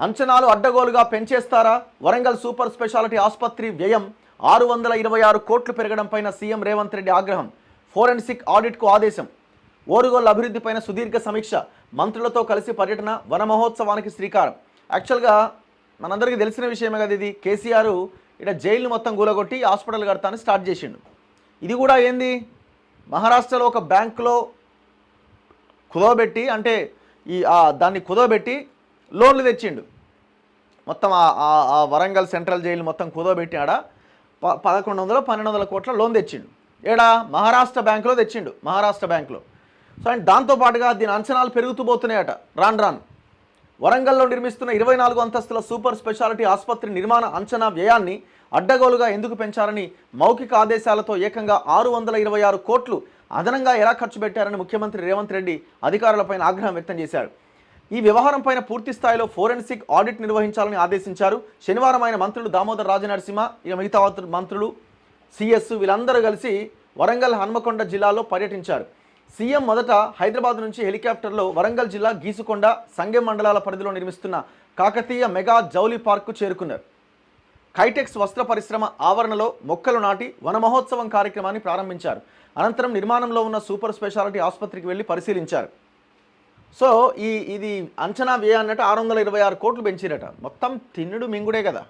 అంచనాలు అడ్డగోలుగా పెంచేస్తారా? Warangal super speciality ఆసుపత్రి వ్యయం 626 కోట్లు పెరగడంపైన సీఎం రేవంత్ రెడ్డి ఆగ్రహం. ఫోరెన్సిక్ ఆడిట్కు ఆదేశం. ఓరుగోళ్ల అభివృద్ధిపైన సుదీర్ఘ సమీక్ష. మంత్రులతో కలిసి పర్యటన. వన మహోత్సవానికి శ్రీకారం. యాక్చువల్గా మనందరికీ తెలిసిన విషయమే కదా ఇది. కేసీఆర్ ఇక్కడ జైలు మొత్తం కూలగొట్టి హాస్పిటల్ కడతానని స్టార్ట్ చేసిండు. ఇది కూడా ఏంది, మహారాష్ట్రలో ఒక బ్యాంకులో కుదవబెట్టి, అంటే దాన్ని కుదవబెట్టి లోన్లు తెచ్చిండు. మొత్తం ఆ వరంగల్ సెంట్రల్ జైలు మొత్తం కుదవబెట్టి ఆడ 1100-1200 కోట్ల లోన్ తెచ్చిండు. ఏడా మహారాష్ట్ర బ్యాంకులో తెచ్చిండు, మహారాష్ట్ర బ్యాంకులో. సో అండ్ దాంతోపాటుగా దీని అంచనాలు పెరుగుతూ పోతున్నాయట రాను. వరంగల్లో నిర్మిస్తున్న 24 అంతస్తుల సూపర్ స్పెషాలిటీ ఆసుపత్రి నిర్మాణ అంచనా వ్యయాన్ని అడ్డగోలుగా ఎందుకు పెంచారని మౌఖిక ఆదేశాలతో ఏకంగా 626 కోట్లు అదనంగా ఎలా ఖర్చు పెట్టారని ముఖ్యమంత్రి రేవంత్ రెడ్డి అధికారులపైన ఆగ్రహం వ్యక్తం చేశారు. ఈ వ్యవహారంపైన పూర్తి స్థాయిలో ఫోరెన్సిక్ ఆడిట్ నిర్వహించాలని ఆదేశించారు. శనివారం ఆయన మంత్రులు దామోదర్ రాజనరసింహ, ఇక మిగతా మంత్రులు, సిఎస్ వీళ్ళందరూ కలిసి వరంగల్ హన్మకొండ జిల్లాలో పర్యటించారు. సీఎం మొదట హైదరాబాద్ నుంచి హెలికాప్టర్లో వరంగల్ జిల్లా గీసుకొండ, సంగెం మండలాల పరిధిలో నిర్మిస్తున్న కాకతీయ మెగా జౌలి పార్కు చేరుకున్నారు. కైటెక్స్ వస్త్ర పరిశ్రమ ఆవరణలో మొక్కలు నాటి వన మహోత్సవం కార్యక్రమాన్ని ప్రారంభించారు. అనంతరం నిర్మాణంలో ఉన్న సూపర్ స్పెషాలిటీ ఆసుపత్రికి వెళ్ళి పరిశీలించారు. సో ఇది అంచనా వ్యయ అన్నట్టు 626 కోట్లు పెంచిరట. మొత్తం తిన్నుడు మింగుడే కదా.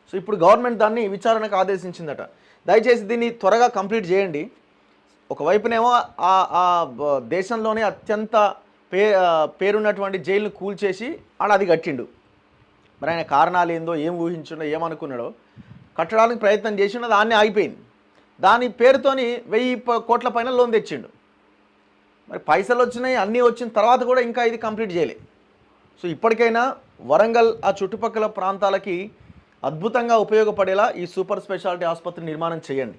సో ఇప్పుడు గవర్నమెంట్ దాన్ని విచారణకు ఆదేశించిందట. దయచేసి దీన్ని త్వరగా కంప్లీట్ చేయండి. ఒకవైపునేమో ఆ దేశంలోనే అత్యంత పేరున్నటువంటి జైలును కూల్చేసి ఆడ అది కట్టిండు. మరి ఆయన కారణాలు ఏందో, ఏం ఊహించిండో, ఏమనుకున్నాడో కట్టడానికి ప్రయత్నం చేసిండో దాన్ని ఆగిపోయింది. దాని పేరుతోని 1000 కోట్ల పైన లోన్ తెచ్చిండు. మరి పైసలు వచ్చినాయి, అన్నీ వచ్చిన తర్వాత కూడా ఇంకా ఇది కంప్లీట్ చేయలే. సో ఇప్పటికైనా వరంగల్ ఆ చుట్టుపక్కల ప్రాంతాలకి అద్భుతంగా ఉపయోగపడేలా ఈ సూపర్ స్పెషాలిటీ ఆసుపత్రి నిర్మాణం చేయండి.